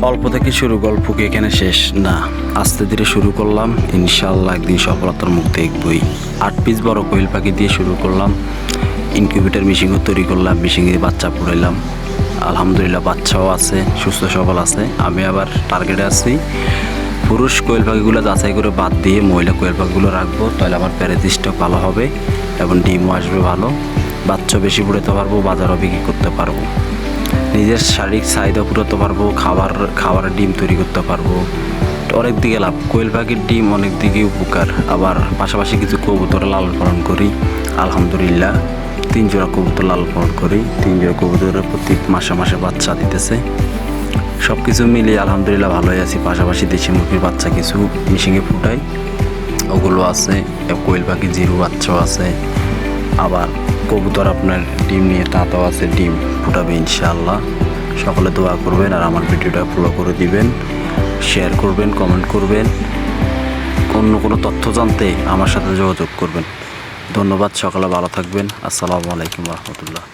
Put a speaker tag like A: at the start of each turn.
A: অল্প থেকে শুরু, গল্প কি এখানে শেষ না। আস্তে ধীরে শুরু করলাম, ইনশাআল্লাহ একদিন সফলতার মুখ দেখবই। 8 পিস বড় কোয়েল পাখি দিয়ে শুরু করলাম। ইনকিউবেটর মেশিনও তৈরি করলাম, মেশিনে বাচ্চা পুড়াইলাম। আলহামদুলিল্লাহ বাচ্চাও আছে, সুস্থ সবল আছে। আমি আবার টার্গেটে আছি পুরুষ কোয়েল পাখিগুলো যাচাই করে বাদ দিয়ে মহিলা কোয়েল পাখিগুলো রাখবো, তাহলে আমার প্যারেজ স্টক ভালো হবে এবং ডিমও আসবে ভালো। বাচ্চা বেশি পুড়াতে পারবো, বাজারও বিক্রি করতে পারবো, নিজের শারীরিক চাহিদা পুরাতে পারবো, খাবারের ডিম তৈরি করতে পারবো। অনেক দিকে লাভ, কোয়েল পাখির ডিম অনেক দিকে উপকার। আবার পাশাপাশি কিছু কবুতর লালন পালন করি। আলহামদুলিল্লাহ 3 জোড়া কবুতর লালন পালন করি। 3 জোড়া কবুতরের প্রতি মাসে মাসে বাচ্চা দিতেছে। সব কিছু মিলিয়ে আলহামদুলিল্লাহ ভালোই আছি। পাশাপাশি দেশি মুরগির বাচ্চা কিছু মিশিংয়ে ফুটাই, ওগুলো আছে। কোয়েল পাখি জিরো বাচ্চাও আছে। আবার কবুতর আপনার ডিম নিয়ে তাতাও আছে, ডিম ফুটাবে ইনশাআল্লাহ। সকলে দোয়া করবেন আর আমার ভিডিওটা ফলো করে দিবেন, শেয়ার করবেন, কমেন্ট করবেন। অন্য কোনো তথ্য জানতে আমার সাথে যোগাযোগ করবেন। ধন্যবাদ, সকালে ভালো থাকবেন। আসসালামু আলাইকুম রহমতুল্লাহ।